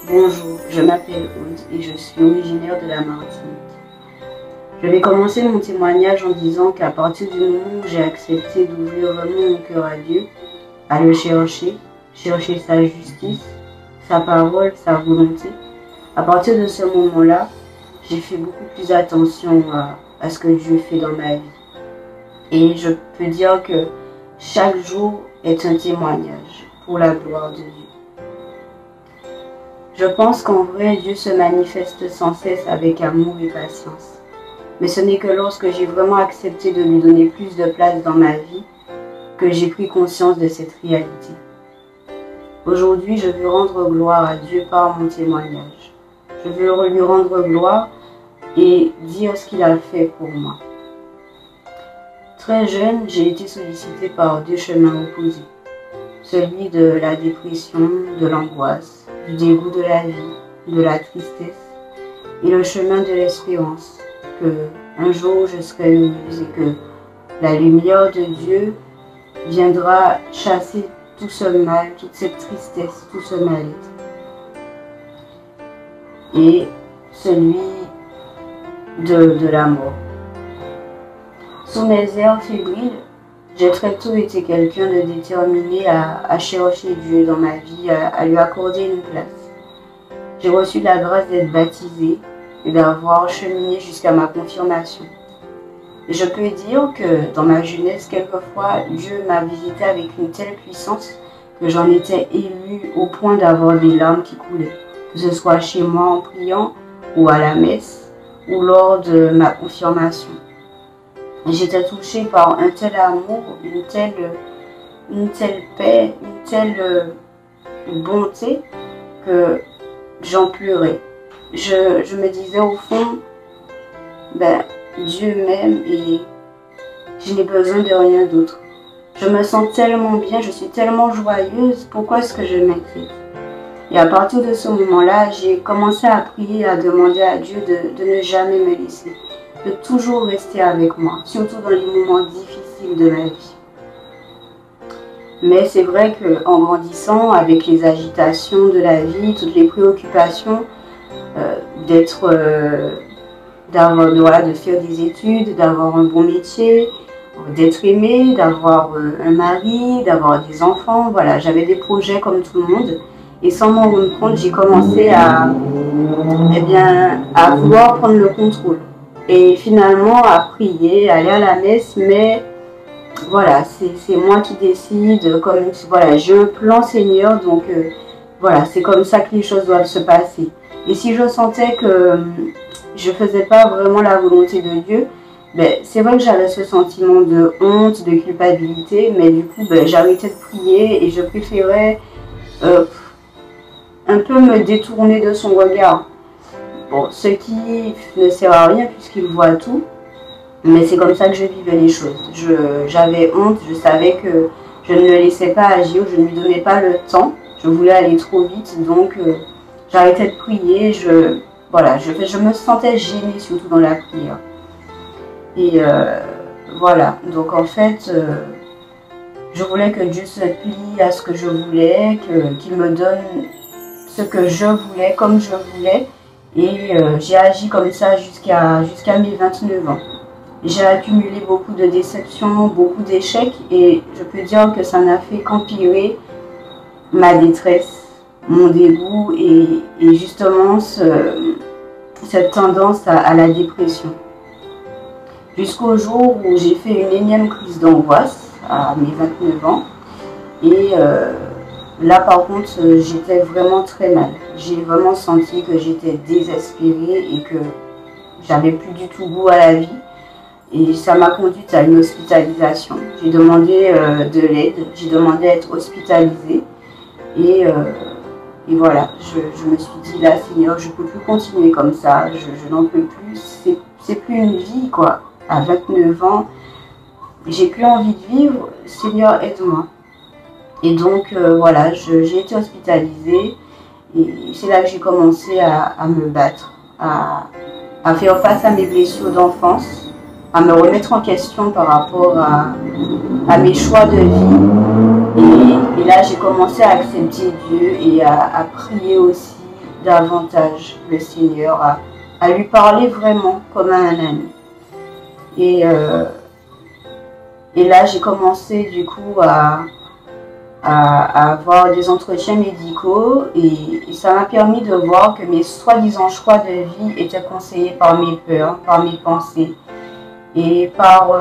Bonjour, je m'appelle Aude et je suis originaire de la Martinique. Je vais commencer mon témoignage en disant qu'à partir du moment où j'ai accepté d'ouvrir vraiment mon cœur à Dieu, à le chercher sa justice, sa parole, sa volonté, à partir de ce moment-là, j'ai fait beaucoup plus attention à ce que Dieu fait dans ma vie. Et je peux dire que chaque jour est un témoignage pour la gloire de Dieu. Je pense qu'en vrai, Dieu se manifeste sans cesse avec amour et patience. Mais ce n'est que lorsque j'ai vraiment accepté de lui donner plus de place dans ma vie que j'ai pris conscience de cette réalité. Aujourd'hui, je veux rendre gloire à Dieu par mon témoignage. Je veux lui rendre gloire et dire ce qu'il a fait pour moi. Très jeune, j'ai été sollicitée par deux chemins opposés. Celui de la dépression, de l'angoisse, du dégoût de la vie, de la tristesse, et le chemin de l'espérance, que un jour je serai heureuse et que la lumière de Dieu viendra chasser tout ce mal, toute cette tristesse, tout ce mal-être. Et celui de la mort. Sous mes airs fébriles, j'ai très tôt été quelqu'un de déterminé à chercher Dieu dans ma vie, à lui accorder une place. J'ai reçu la grâce d'être baptisée et d'avoir cheminé jusqu'à ma confirmation. Et je peux dire que dans ma jeunesse, quelquefois, Dieu m'a visité avec une telle puissance que j'en étais émue au point d'avoir des larmes qui coulaient, que ce soit chez moi en priant ou à la messe ou lors de ma confirmation. J'étais touchée par un tel amour, une telle paix, une telle bonté que j'en pleurais. Je me disais au fond, Dieu m'aime et je n'ai besoin de rien d'autre. Je me sens tellement bien, je suis tellement joyeuse, pourquoi est-ce que je m'inquiète? Et à partir de ce moment-là, j'ai commencé à prier, à demander à Dieu de ne jamais me laisser, de toujours rester avec moi, surtout dans les moments difficiles de ma vie. Mais c'est vrai qu'en grandissant, avec les agitations de la vie, toutes les préoccupations, de faire des études, d'avoir un bon métier, d'être aimée, d'avoir un mari, d'avoir des enfants, voilà, j'avais des projets comme tout le monde. Et sans m'en rendre compte, j'ai commencé à vouloir prendre le contrôle. Et finalement, à prier, à aller à la messe, mais voilà, c'est moi qui décide, comme voilà, j'ai un plan Seigneur, donc voilà, c'est comme ça que les choses doivent se passer. Et si je sentais que je ne faisais pas vraiment la volonté de Dieu, c'est vrai que j'avais ce sentiment de honte, de culpabilité, mais du coup, j'arrêtais de prier et je préférais un peu me détourner de son regard. Bon, ce qui ne sert à rien puisqu'il voit tout, mais c'est comme ça que je vivais les choses. J'avais honte, je savais que je ne le laissais pas agir, je ne lui donnais pas le temps, je voulais aller trop vite, donc j'arrêtais de prier, je me sentais gênée surtout dans la prière. Et voilà, donc en fait, je voulais que Dieu se plie à ce que je voulais, qu'il me donne ce que je voulais, comme je voulais. Et j'ai agi comme ça jusqu'à mes 29 ans. J'ai accumulé beaucoup de déceptions, beaucoup d'échecs et je peux dire que ça n'a fait qu'empirer ma détresse, mon dégoût et justement cette tendance à la dépression. Jusqu'au jour où j'ai fait une énième crise d'angoisse à mes 29 ans et là par contre j'étais vraiment très mal. J'ai vraiment senti que j'étais désespérée et que j'avais plus du tout goût à la vie. Et ça m'a conduite à une hospitalisation. J'ai demandé de l'aide, j'ai demandé à être hospitalisée. Et voilà, je me suis dit, là Seigneur, je ne peux plus continuer comme ça, je n'en peux plus. C'est plus une vie quoi. À 29 ans, j'ai plus envie de vivre, Seigneur aide-moi. Et donc voilà, j'ai été hospitalisée. Et c'est là que j'ai commencé à me battre, à faire face à mes blessures d'enfance, à me remettre en question par rapport à mes choix de vie. Et là, j'ai commencé à accepter Dieu et à prier aussi davantage le Seigneur, à lui parler vraiment comme à un ami. Et là, j'ai commencé du coup à avoir des entretiens médicaux et ça m'a permis de voir que mes soi-disant choix de vie étaient conseillés par mes peurs, par mes pensées et par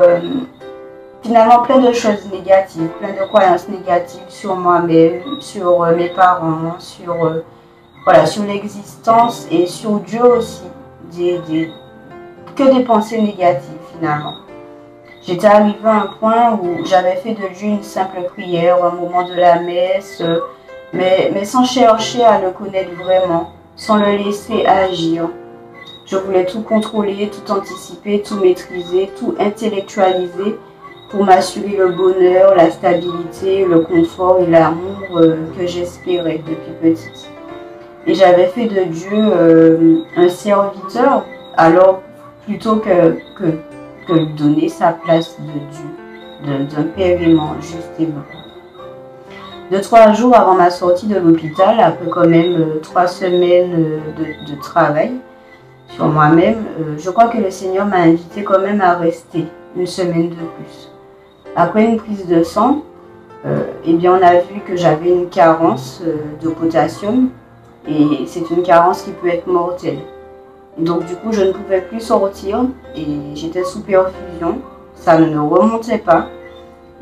finalement plein de choses négatives, plein de croyances négatives sur moi-même, sur mes parents, sur voilà, sur l'existence et sur Dieu aussi, que des pensées négatives finalement. J'étais arrivée à un point où j'avais fait de Dieu une simple prière, un moment de la messe, mais sans chercher à le connaître vraiment, sans le laisser agir. Je voulais tout contrôler, tout anticiper, tout maîtriser, tout intellectualiser pour m'assurer le bonheur, la stabilité, le confort et l'amour que j'espérais depuis petite. Et j'avais fait de Dieu un serviteur, alors plutôt que lui donner sa place de Dieu, d'un père aimant, juste et bon. 2-3 jours avant ma sortie de l'hôpital, après quand même 3 semaines de travail sur moi-même, je crois que le Seigneur m'a invité quand même à rester une semaine de plus. Après une prise de sang, eh bien on a vu que j'avais une carence de potassium et c'est une carence qui peut être mortelle. Donc du coup je ne pouvais plus sortir et j'étais sous perfusion, ça ne remontait pas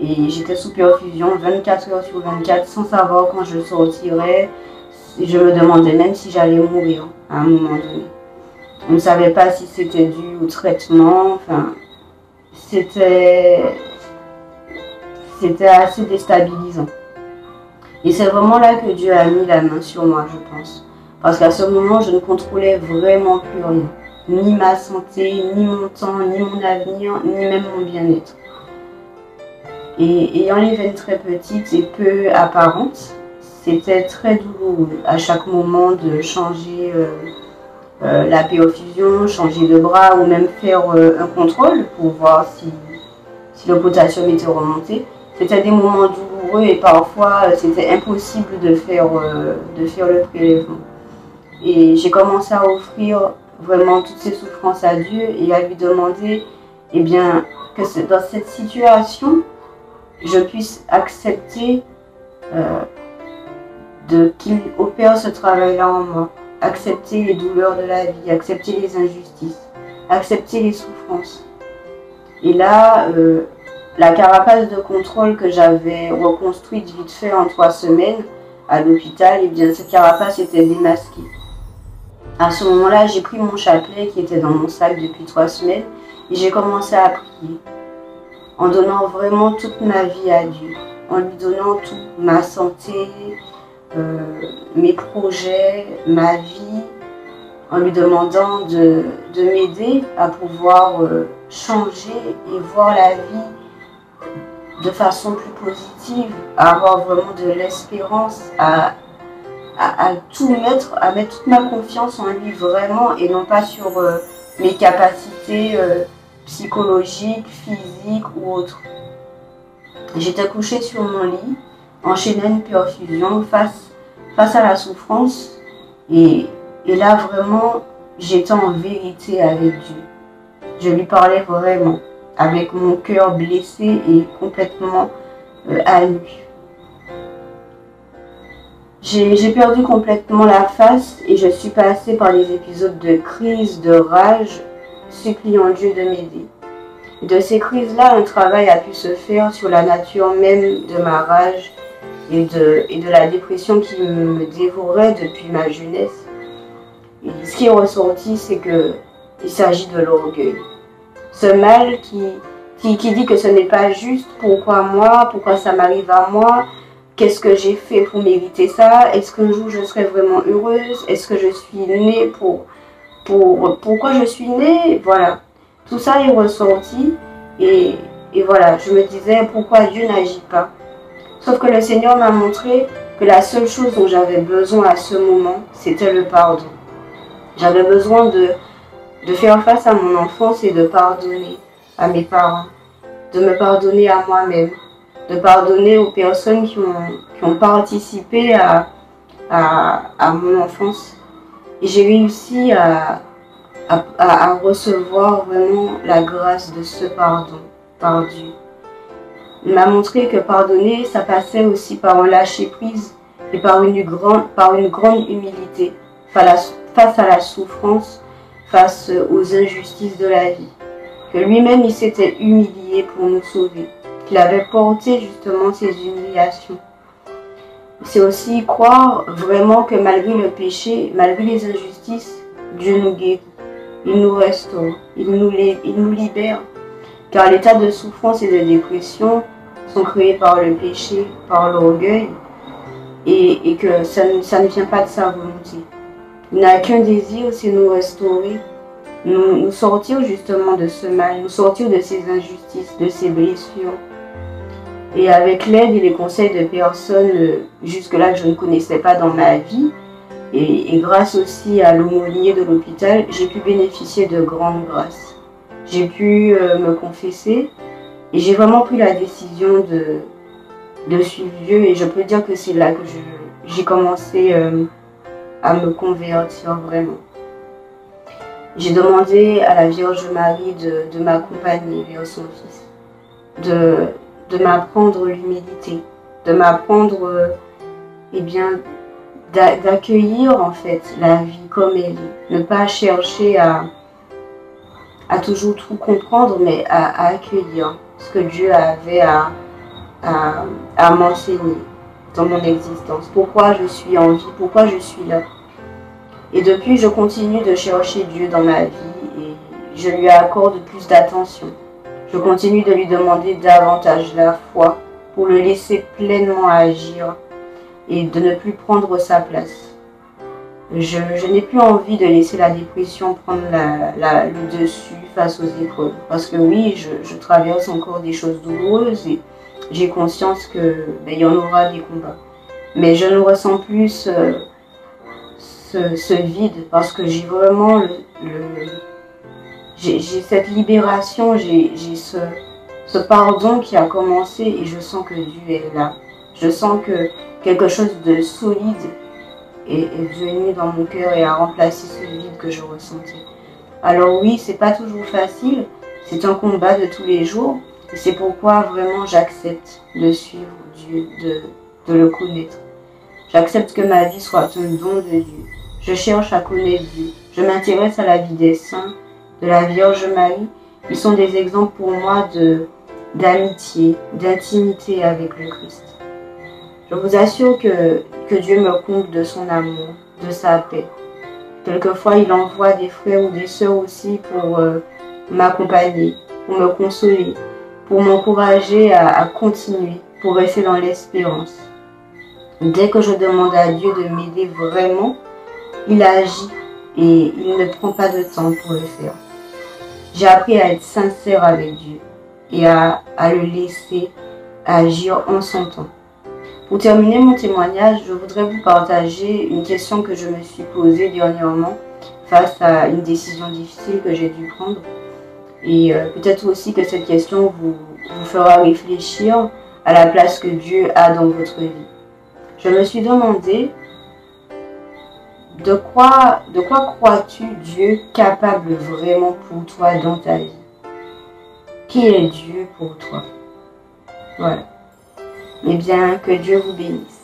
et j'étais sous perfusion 24 heures sur 24 sans savoir quand je sortirais. Je me demandais même si j'allais mourir à un moment donné. On ne savait pas si c'était dû au traitement, enfin c'était assez déstabilisant. Et c'est vraiment là que Dieu a mis la main sur moi, je pense. Parce qu'à ce moment, je ne contrôlais vraiment plus rien. Ni ma santé, ni mon temps, ni mon avenir, ni même mon bien-être. Et ayant les veines très petites et peu apparentes, c'était très douloureux à chaque moment de changer la perfusion, changer de bras ou même faire un contrôle pour voir si le potassium était remonté. C'était des moments douloureux et parfois c'était impossible de faire le prélèvement. Et j'ai commencé à offrir vraiment toutes ces souffrances à Dieu et à lui demander eh bien, que dans cette situation, je puisse accepter qu'il opère ce travail-là en moi, accepter les douleurs de la vie, accepter les injustices, accepter les souffrances. Et là, la carapace de contrôle que j'avais reconstruite vite fait en 3 semaines à l'hôpital, eh bien cette carapace était démasquée. À ce moment-là, j'ai pris mon chapelet qui était dans mon sac depuis 3 semaines et j'ai commencé à prier en donnant vraiment toute ma vie à Dieu, en lui donnant toute ma santé, mes projets, ma vie, en lui demandant de m'aider à pouvoir changer et voir la vie de façon plus positive, à avoir vraiment de l'espérance, à tout mettre, à mettre toute ma confiance en lui vraiment et non pas sur mes capacités psychologiques, physiques ou autres. J'étais couchée sur mon lit, enchaînant une perfusion face à la souffrance et là vraiment j'étais en vérité avec Dieu. Je lui parlais vraiment avec mon cœur blessé et complètement à nu. J'ai perdu complètement la face et je suis passée par des épisodes de crise, de rage, suppliant Dieu de m'aider. De ces crises-là, un travail a pu se faire sur la nature même de ma rage et de la dépression qui me dévorait depuis ma jeunesse. Et ce qui est ressorti, c'est qu'il s'agit de l'orgueil. Ce mal qui dit que ce n'est pas juste, pourquoi moi, pourquoi ça m'arrive à moi, qu'est-ce que j'ai fait pour mériter ça, est-ce qu'un jour je serai vraiment heureuse, est-ce que je suis née pourquoi je suis née, voilà. Tout ça est ressorti et voilà, je me disais pourquoi Dieu n'agit pas. Sauf que le Seigneur m'a montré que la seule chose dont j'avais besoin à ce moment, c'était le pardon. J'avais besoin de faire face à mon enfance et de pardonner à mes parents, de me pardonner à moi-même, de pardonner aux personnes qui ont participé à mon enfance. Et j'ai réussi à recevoir vraiment la grâce de ce pardon par Dieu. Il m'a montré que pardonner, ça passait aussi par un lâcher-prise et par une grande humilité face à la souffrance, face aux injustices de la vie. Que lui-même, il s'était humilié pour nous sauver. Qu'il avait porté justement ces humiliations. C'est aussi croire vraiment que malgré le péché, malgré les injustices, Dieu nous guérit. Il nous restaure, il nous libère. Car l'état de souffrance et de dépression sont créés par le péché, par l'orgueil, et que ça ne vient pas de sa volonté. Il n'a qu'un désir, c'est nous restaurer, nous sortir justement de ce mal, nous sortir de ces injustices, de ces blessures. Et avec l'aide et les conseils de personnes jusque-là que je ne connaissais pas dans ma vie, et grâce aussi à l'aumônier de l'hôpital, j'ai pu bénéficier de grandes grâces. J'ai pu me confesser et j'ai vraiment pris la décision de suivre Dieu, et je peux dire que c'est là que j'ai commencé à me convertir vraiment. J'ai demandé à la Vierge Marie de m'accompagner vers son Fils, de m'apprendre l'humilité, de m'apprendre d'accueillir en fait la vie comme elle est, ne pas chercher à toujours tout comprendre, mais à accueillir ce que Dieu avait à m'enseigner dans mon existence. Pourquoi je suis en vie, pourquoi je suis là. Et depuis, je continue de chercher Dieu dans ma vie et je lui accorde plus d'attention. Je continue de lui demander davantage la foi pour le laisser pleinement agir et de ne plus prendre sa place. Je n'ai plus envie de laisser la dépression prendre le dessus face aux épreuves. Parce que oui, je traverse encore des choses douloureuses et j'ai conscience qu'il y en aura des combats. Mais je ne ressens plus ce vide parce que j'ai vraiment j'ai cette libération, j'ai ce pardon qui a commencé et je sens que Dieu est là. Je sens que quelque chose de solide est venu dans mon cœur et a remplacé ce vide que je ressentais. Alors oui, c'est pas toujours facile, c'est un combat de tous les jours, et c'est pourquoi vraiment j'accepte de suivre Dieu, de le connaître. J'accepte que ma vie soit un don de Dieu. Je cherche à connaître Dieu. Je m'intéresse à la vie des saints, de la Vierge Marie. Ils sont des exemples pour moi d'amitié, d'intimité avec le Christ. Je vous assure que Dieu me comble de son amour, de sa paix. Quelquefois, il envoie des frères ou des sœurs aussi pour m'accompagner, pour me consoler, pour m'encourager à continuer, pour rester dans l'espérance. Dès que je demande à Dieu de m'aider vraiment, il agit et il ne prend pas de temps pour le faire. J'ai appris à être sincère avec Dieu et à le laisser agir en son temps. Pour terminer mon témoignage, je voudrais vous partager une question que je me suis posée dernièrement face à une décision difficile que j'ai dû prendre. Et peut-être aussi que cette question vous fera réfléchir à la place que Dieu a dans votre vie. Je me suis demandé, de quoi crois-tu Dieu capable vraiment pour toi dans ta vie? Qui est Dieu pour toi? Voilà. Eh bien, que Dieu vous bénisse.